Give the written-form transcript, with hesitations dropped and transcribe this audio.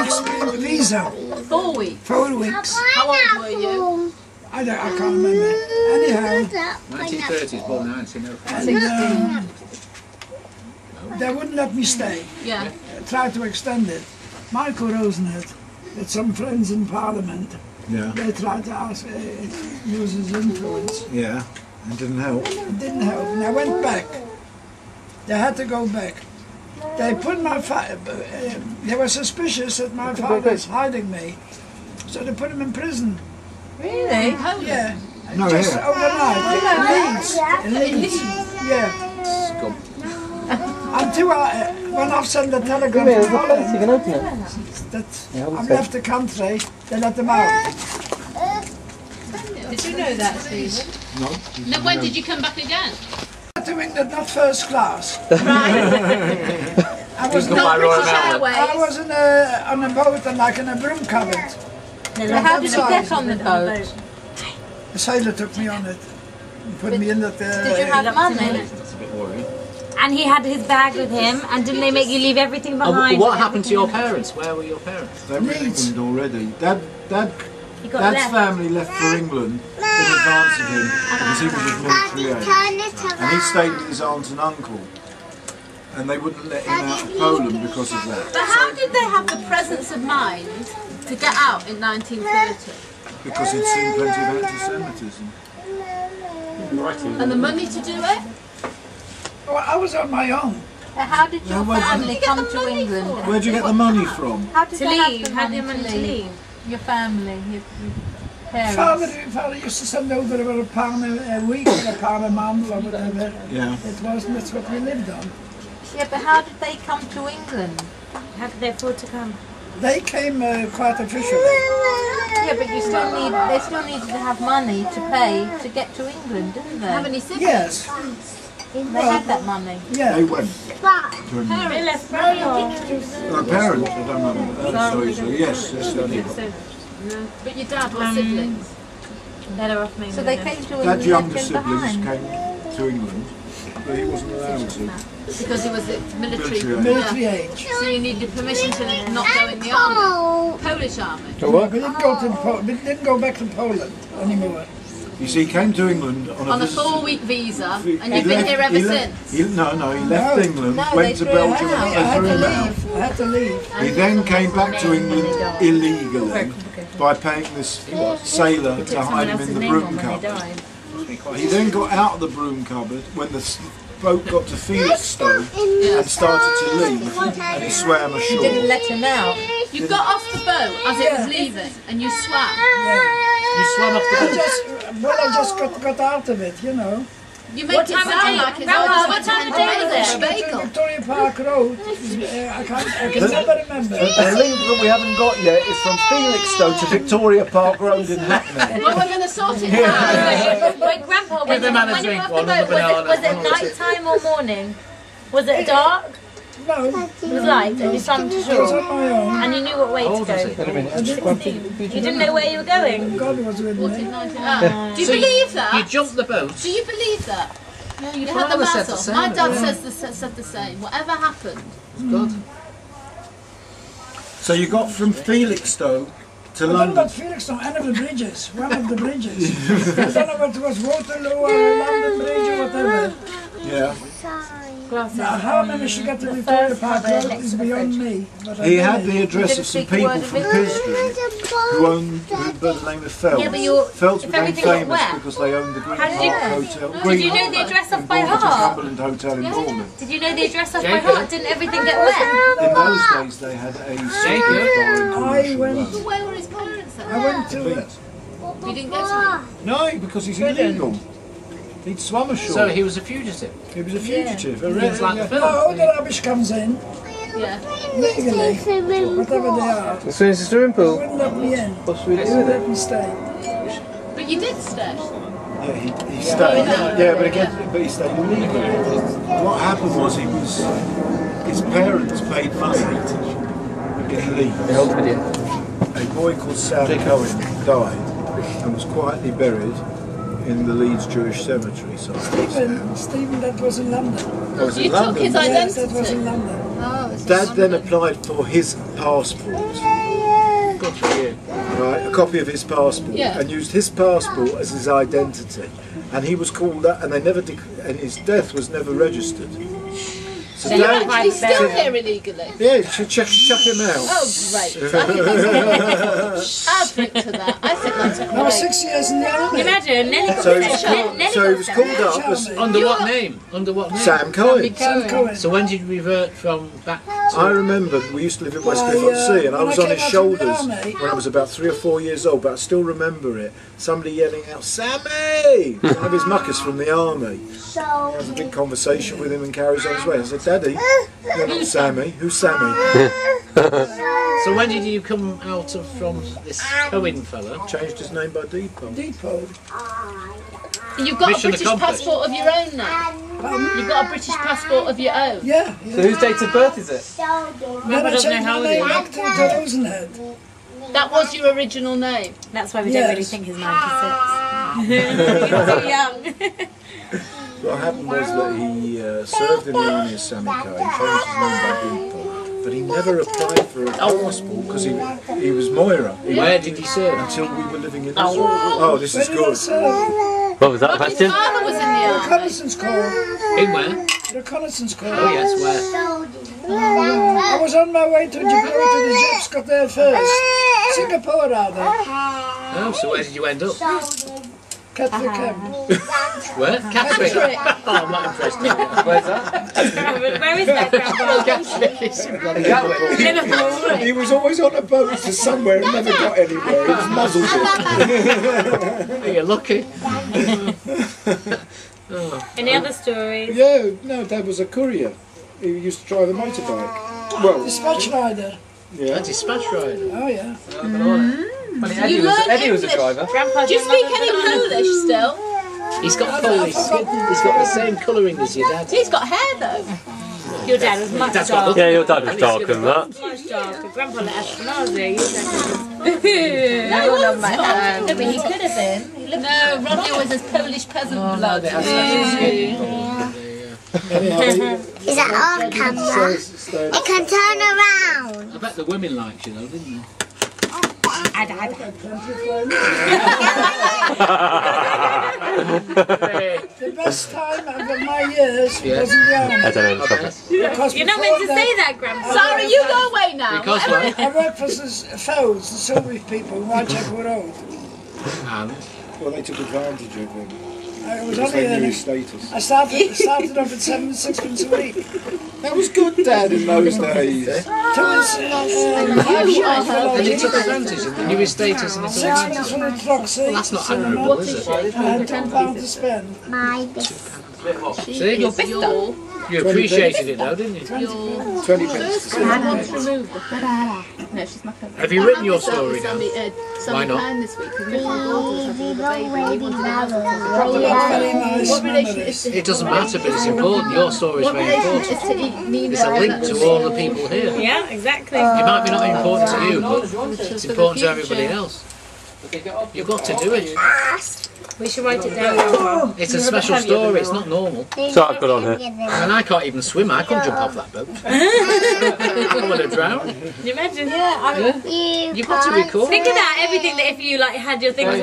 weeks visa. 4 weeks? 4 weeks. How old were you? I can't remember. Anyhow. 1930s, born 1905. And, they wouldn't let me stay. Yeah. Tried to extend it. Michael Rosenhead, with some friends in Parliament, they tried to ask, use his influence. Yeah, it didn't help. It didn't help, and I went back. They had to go back. They put my they were suspicious that my father was hiding me, so they put him in prison. Really? Yeah. No, just here. overnight. In Leeds. Yeah. Scum. Until I when I've sent the telegram to Holland that I've left the country, they let them out. Did you know that, Stephen? No. No, when did you come back again? To England, not first class. I was Not British Airways. I was on a boat and like in a broom cupboard. So how did you get on the boat? The sailor took me on it and put me in the... Did you have money? That's a bit worrying. And he had his bag with him, and didn't they make you leave everything behind? What happened to your parents? Where were your parents? They were in England already. Dad's left. family left for England in advance of him because he was of military age. And he stayed with his aunt and uncle. And they wouldn't let him out of Poland because of that. But how did they have the presence of mind to get out in 1930? Because he'd seen plenty of anti-Semitism. And the money to do it? Well, I was on my own. How did your where'd you family come to England? Where'd you get the money from? How did To they have leave, the had money the money to to leave? leave. Your family, your parents. Father used to send over about £1 a week, or £1 a month or whatever. Yeah. It was, and that's what we lived on. Yeah, but how did they come to England? How did they afford to come? They came quite officially. Yeah, but they still needed to have money to pay to get to England, didn't they? How many siblings? Yes. They had that money. Yeah. They went to England. They left very My parents, I don't know. So easily. Yes, they did. But your dad was siblings. better off me. So they came to England Dad's younger left him siblings behind. came to England, but he wasn't allowed to. Because he was military. Military age. So you needed permission to not go in the army. Polish army. We didn't go back to Poland anymore. You see, he came to England On a 4-week visa, and you've been here ever since. He left England, No, went they to threw him Belgium, out. and I threw him out. had to leave. He then came back to England illegally by paying this sailor to hide him in the broom cupboard. He then got out of the broom cupboard when the boat got to Felixstowe and started to leave, and he swam ashore. Didn't let him out. You got off the boat as it was leaving, and you swam. You swam off the boat? I just got out of it, you know. You make it sound like it's what time of day was it? bagel. Victoria Park Road. I can never remember. The link that we haven't got yet is from Felixstowe to Victoria Park Road in Hackney. Well, we're going to sort it out. Wait, Grandpa, when the man a you drink, were off the one on the boat, was banana, it night time or morning? Was it dark? No, It was light, and you swam to I was shore, on my own. and you knew what way to go. You didn't know where you were going. God was with me. Do you believe that? You jumped the boat? Do you believe that? You had the father said the muzzle. same, My dad yeah. said the same. Whatever happened. Good. So you got from Felixstowe to I don't know London. about Felixstowe, any of the bridges, one of the bridges. I don't know whether it was Waterloo or London Bridge or whatever. Yeah. Now, how I managed to get to Victoria Park Road is beyond me. But I He did had it. the address of some people from Pisbury who by the name of Phelps. Yeah, but you're- Phelps if became everything got famous wet, because they owned the Green how did you- Park Hotel. Did you know the address off by heart? Cumberland Hotel in Bournemouth. Did you know the address off by heart? Didn't everything get wet? In those days they had a secret bar in Commercial Road. Where were his parents then? I went to You didn't get to him? No, because he's illegal. He'd swum ashore. So he was a fugitive? He was a fugitive. It's like the film. Oh, the rubbish comes in, Yeah. legally, whatever they are. As soon as the swimming They pool, wouldn't let me in. what's we They do wouldn't with let it? me stay. But you did stay. Yeah, he stayed. Yeah, but he stayed illegally. What happened was his parents paid money to get leave. Hold the video. A boy called Sam Cohen died and was quietly buried in the Leeds Jewish Cemetery. Stephen, that was in London. That was You in took London. his Yes, that was identity. in London. Oh, Dad then applied for his passport. Good for you. Right, a copy of his passport, and used his passport as his identity, and he was called that, and they never, and his death was never registered. So Dad, He's still here illegally. yeah, chuck him out. Oh, great. I'll drink to that. I think that's I was great. 6 years in the army. Imagine, Nelly So he was called up as Under what name? Under what name? Sam Cohen. Sam Cohen. So when did you revert from back to... I remember we used to live in West Well, Cliff-on-Sea, and I when was I on his came out of the shoulders army- when I was about 3 or 4 years old, but I still remember it. Somebody yelling out, "Sammy!" One of his muckers from the army. I had a big conversation with him and carries on his way. I said, "Daddy, you're not Sammy. Who's Sammy?" So when did you come out of from this Cohen fella? Changed his name by Depot. Depot. You've got Mission a British accomplished. passport of your own now. You've got a British passport of your own. Yeah. So whose date of birth is it? Then I doesn't changed know how my old he name is. back to Rosenhead. That was your original name. That's why we don't really Yes. think he's 96. He's too young. What happened was that he served in the army as Sammy Cohen, changed his name by Depot, but he never applied for a passport because he was Moira. Where did he serve? Until we were living in Israel. Oh, this is Where did I good. serve? What was that His question? father was in the army. Reconnaissance Corps. In where? Reconnaissance Corps. Oh yes, where? I was on my way to Gibraltar. The Japs got there first. Singapore, rather. Oh, so where did you end up? Catholic camp. Where? Catterick. Oh, I'm not interested. Where's that? Where is that, Grandpa? He was always on a boat to somewhere and never got anywhere. He was muzzled it. You're lucky. Any other stories? Yeah, no, Dad was a courier. He used to drive a motorbike. Well, Dispatch rider. yeah. A dispatch rider. Oh, yeah. Funny, You learned Eddie was a English. driver. Grandpa's Do you speak any Polish still? He's got Polish skin. He's got the same colouring as your dad. He's got hair though. Your dad was much That's got darker. Yeah, your dad was darker than that. Much darker. Grandpa let us know there. You said No, on my hand. No, but he could have been. No, Rodney was his Polish peasant blood. They have special skin. Is that on camera? It can turn around. I bet the women liked you though, didn't they? The best time of my years was in the I army. don't know the topic. Because You're not before meant to say that, Grandpa. Sorry, you go away now. Because what? I worked for the Felds, the Silver people, in Whitechapel Road. And Well, they took advantage of him. I was Because only they knew earning. his status. I started off at 6 a week. That was good, Dad, in those days. Till it's and you took advantage and knew his status and £6 everything. for the Troxy. That's not honourable, is it? I had £10 to spend. My biscuit. See, Your bitter. you appreciated it though, didn't you? 20 pence to spend. No, she's my cousin. Have you written your story now? Why not? This week because my daughter's having a baby. He wanted to have Very nice What relation memories. is to It doesn't matter, but it's important. Your story is what very relation important. is to Nina? It's a link to all the people here. Yeah, exactly. It might be not important to you, but it's important to everybody else. You've got to do it. We should write it down, Grandpa. It's a special story. It's not normal. So I've got on here. And I can't even swim. I couldn't jump off that boat. I would have drowned. Can you imagine? You've got to record. Think of that, everything that if you like had your things